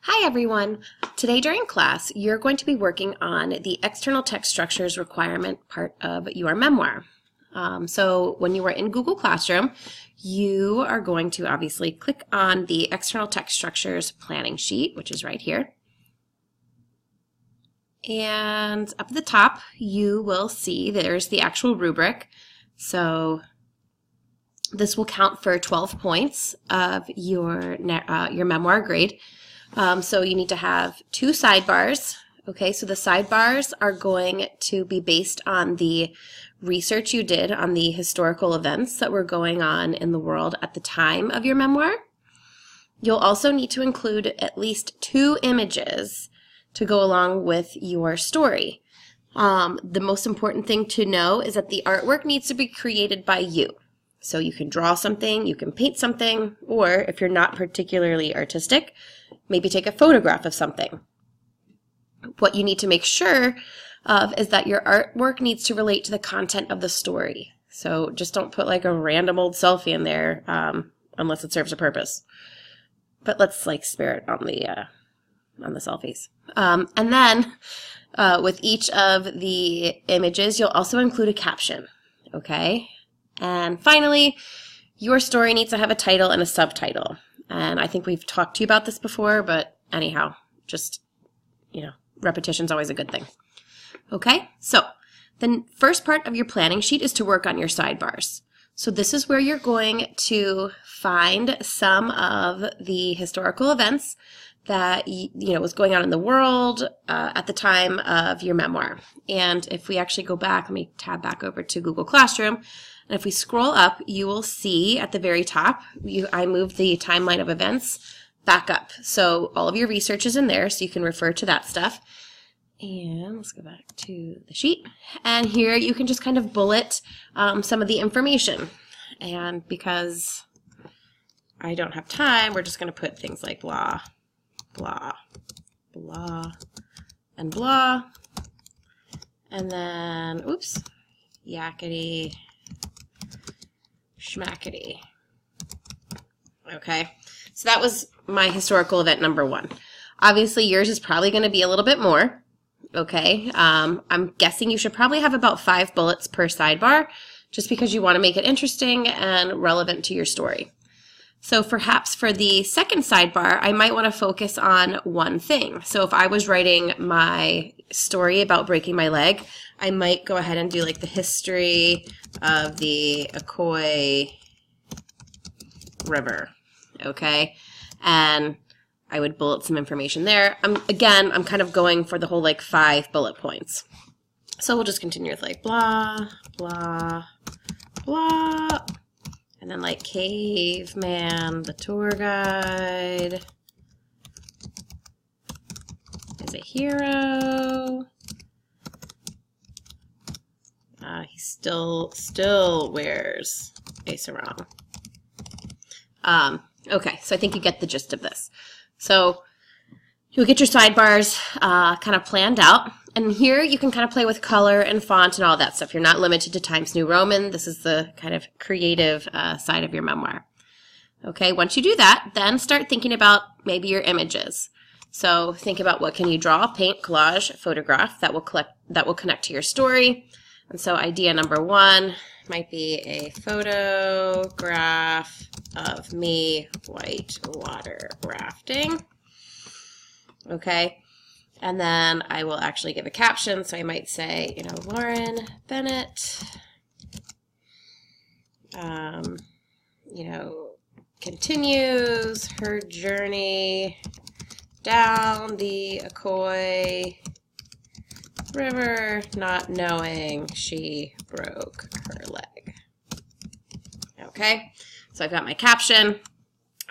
Hi everyone! Today during class you're going to be working on the external text structures requirement part of your memoir. So when you are in Google Classroom, you are going to obviously click on the external text structures planning sheet, which is right here. And up at the top you will see there's the actual rubric. So this will count for 12 points of your memoir grade. So you need to have two sidebars. Okay, so the sidebars are going to be based on the research you did on the historical events that were going on in the world at the time of your memoir. You'll also need to include at least 2 images to go along with your story. The most important thing to know is that the artwork needs to be created by you. So you can draw something, you can paint something, or if you're not particularly artistic, maybe take a photograph of something. What you need to make sure of is that your artwork needs to relate to the content of the story. So just don't put like a random old selfie in there unless it serves a purpose. But let's like spare it on the selfies. And then with each of the images, you'll also include a caption. Okay. And finally, your story needs to have a title and a subtitle. And I think we've talked to you about this before, but anyhow, just, repetition's always a good thing. Okay, so the first part of your planning sheet is to work on your sidebars. So this is where you're going to find some of the historical events that was going on in the world at the time of your memoir. And if we actually go back, let me tab back over to Google Classroom. And if we scroll up, you will see at the very top, I moved the timeline of events back up. So all of your research is in there, so you can refer to that stuff. And let's go back to the sheet. And here you can just kind of bullet some of the information. And because I don't have time, we're just going to put things like blah, blah, blah, and blah. And then, oops, yakety, schmackety. Okay, so that was my historical event number 1. Obviously, yours is probably going to be a little bit more. Okay, I'm guessing you should probably have about 5 bullets per sidebar, just because you want to make it interesting and relevant to your story. So perhaps for the second sidebar, I might want to focus on one thing. So if I was writing my story about breaking my leg, I might go ahead and do like the history of the Ocoee River, okay? And I would bullet some information there. Again, I'm kind of going for the whole like 5 bullet points. So we'll just continue with like blah, blah, blah. And then like caveman, the tour guide is a hero. He still wears a sarong. Okay, so I think you get the gist of this. So you'll get your sidebars kind of planned out. And here you can kind of play with color and font and all that stuff. You're not limited to Times New Roman. This is the kind of creative side of your memoir. Okay, once you do that, then start thinking about maybe your images. So think about what can you draw, paint, collage, photograph that will connect to your story. And so idea number 1 might be a photograph of me whitewater rafting. Okay. And then I will actually give a caption. So I might say, Lauren Bennett, continues her journey down the Ocoee River, not knowing she broke her leg. Okay, so I've got my caption.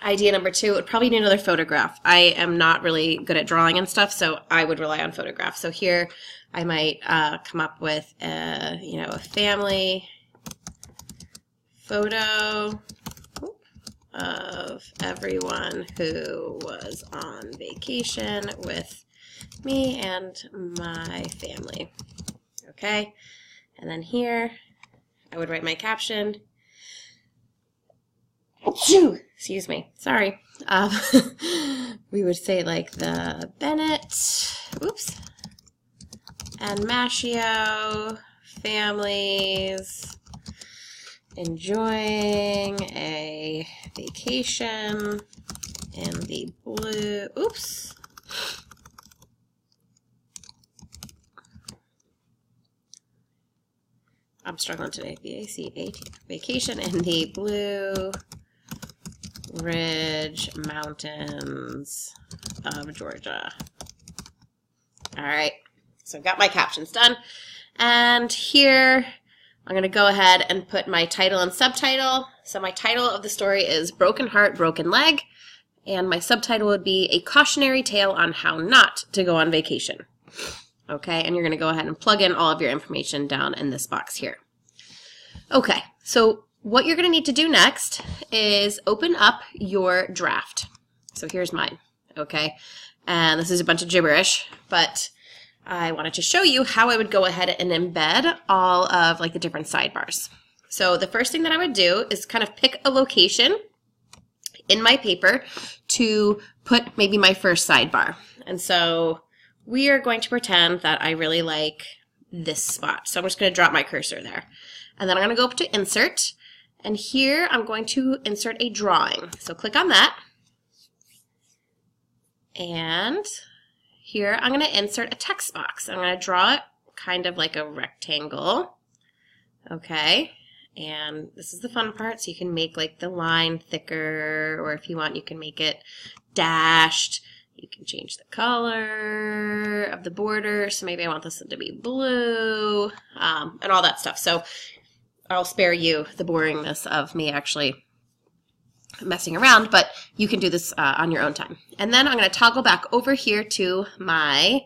Idea number 2 would probably need another photograph. I am not really good at drawing and stuff, so I would rely on photographs. So here I might come up with a family photo of everyone who was on vacation with me and my family. Okay, and then here I would write my caption. Excuse me, sorry. We would say like the Bennett, oops, and Mashio families enjoying a vacation in the blue, oops. I'm struggling today. VACAT, vacation in the Blue Ridge Mountains of Georgia. All right, so I've got my captions done. And here I'm going to go ahead and put my title and subtitle. So my title of the story is Broken Heart, Broken Leg. And my subtitle would be A Cautionary Tale on How Not to Go on Vacation. Okay, and you're going to go ahead and plug in all of your information down in this box here. Okay, so what you're going to need to do next is open up your draft. So here's mine, okay? And this is a bunch of gibberish, but I wanted to show you how I would go ahead and embed all of like the different sidebars. So the first thing that I would do is kind of pick a location in my paper to put maybe my first sidebar. And so we are going to pretend that I really like this spot. So I'm just going to drop my cursor there. And then I'm going to go up to Insert. And here I'm going to insert a drawing. So click on that. And here I'm going to insert a text box. I'm going to draw it kind of like a rectangle. Okay. And this is the fun part. So you can make like the line thicker, or if you want, you can make it dashed. You can change the color of the border. So maybe I want this to be blue, and all that stuff. So I'll spare you the boringness of me actually messing around, but you can do this on your own time. And then I'm going to toggle back over here to my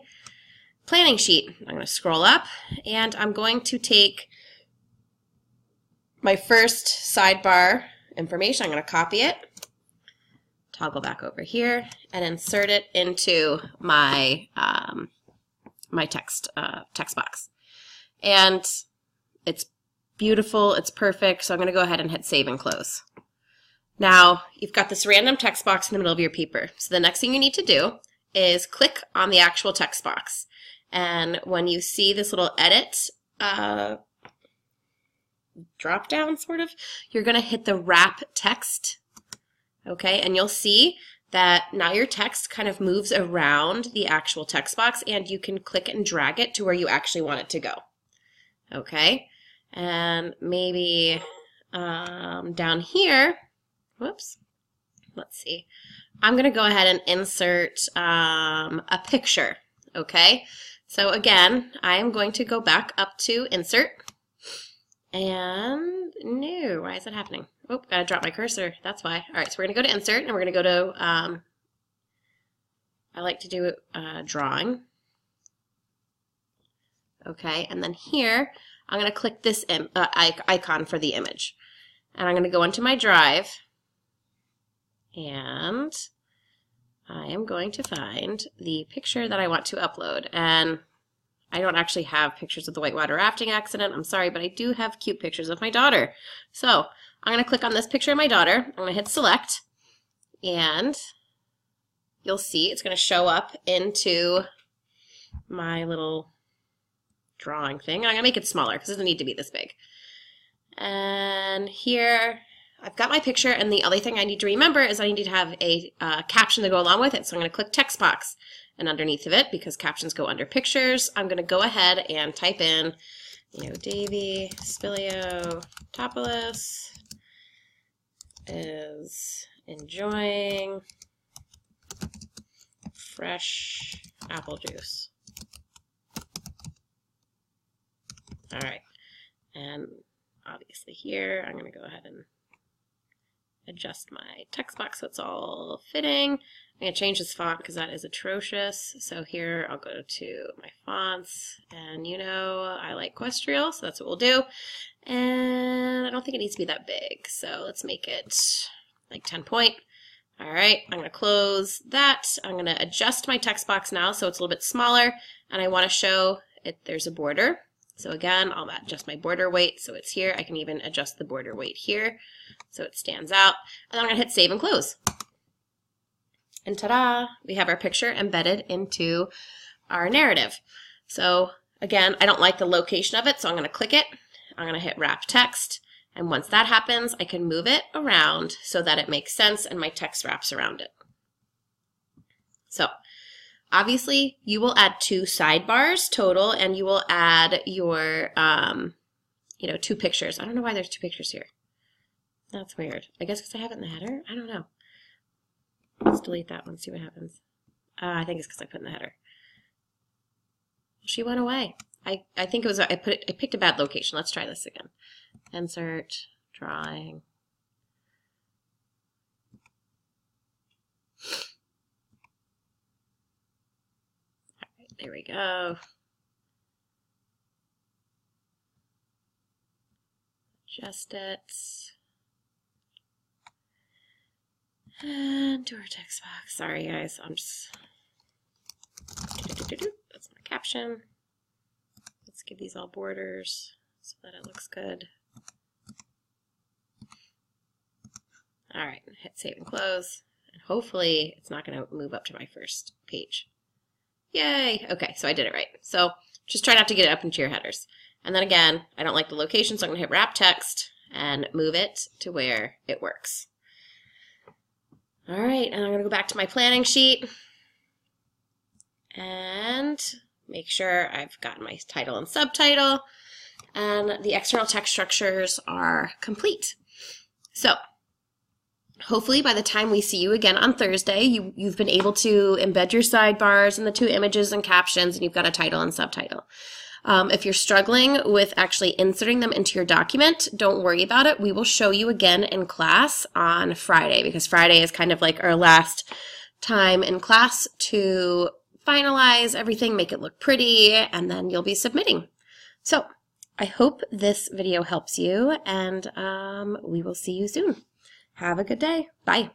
planning sheet. I'm going to scroll up, and I'm going to take my first sidebar information. I'm going to copy it, toggle back over here, and insert it into my my text box. And it's beautiful, it's perfect, so I'm going to go ahead and hit save and close. Now, you've got this random text box in the middle of your paper. So the next thing you need to do is click on the actual text box. And when you see this little edit drop down sort of, you're going to hit the wrap text. Okay, and you'll see that now your text kind of moves around the actual text box, and you can click and drag it to where you actually want it to go. Okay, and maybe down here, whoops, let's see, I'm going to go ahead and insert a picture. Okay, so again, I am going to go back up to Insert, and no, why is that happening? Oh, gotta drop my cursor, that's why. All right, so we're gonna go to Insert, and we're gonna go to, I like to do Drawing. Okay, and then here, I'm gonna click this icon for the image. And I'm gonna go into my drive, and I am going to find the picture that I want to upload. And I don't actually have pictures of the whitewater rafting accident, I'm sorry, but I do have cute pictures of my daughter. So I'm going to click on this picture of my daughter, I'm going to hit select, and you'll see it's going to show up into my little drawing thing. I'm going to make it smaller because it doesn't need to be this big. And here I've got my picture, and the other thing I need to remember is I need to have a caption to go along with it. So I'm going to click text box, and underneath of it, because captions go under pictures, I'm going to go ahead and type in, Davy Spiliotopoulos is enjoying fresh apple juice. All right, and obviously here I'm going to go ahead and adjust my text box so it's all fitting. I'm going to change this font because that is atrocious. So here I'll go to my fonts, and I like Questrial, so that's what we'll do. And I don't think it needs to be that big, so let's make it like 10 point. All right, I'm going to close that. I'm going to adjust my text box now so it's a little bit smaller, and I want to show it there's a border. So again, I'll adjust my border weight so it's here. I can even adjust the border weight here so it stands out. And then I'm going to hit save and close. And ta-da! We have our picture embedded into our narrative. So again, I don't like the location of it, so I'm going to click it. I'm going to hit wrap text. And once that happens, I can move it around so that it makes sense and my text wraps around it. So obviously, you will add 2 sidebars total, and you will add your, 2 pictures. I don't know why there's 2 pictures here. That's weird. I guess because I have it in the header? I don't know. Let's delete that one, see what happens. I think it's because I put in the header. She went away. I think it was, I picked a bad location. Let's try this again. Insert, drawing. There we go. Adjust it. And do our text box. Sorry guys, I'm just... That's my caption. Let's give these all borders so that it looks good. Alright, hit save and close. And hopefully it's not going to move up to my first page. Yay! Okay, so I did it right. So just try not to get it up into your headers. And then again, I don't like the location, so I'm going to hit wrap text and move it to where it works. All right, and I'm going to go back to my planning sheet and make sure I've got my title and subtitle and the external text structures are complete. So hopefully by the time we see you again on Thursday, you've been able to embed your sidebars and the 2 images and captions, and you've got a title and subtitle. If you're struggling with actually inserting them into your document, don't worry about it. We will show you again in class on Friday, because Friday is kind of like our last time in class to finalize everything, make it look pretty, and then you'll be submitting. So I hope this video helps you, and we will see you soon. Have a good day. Bye.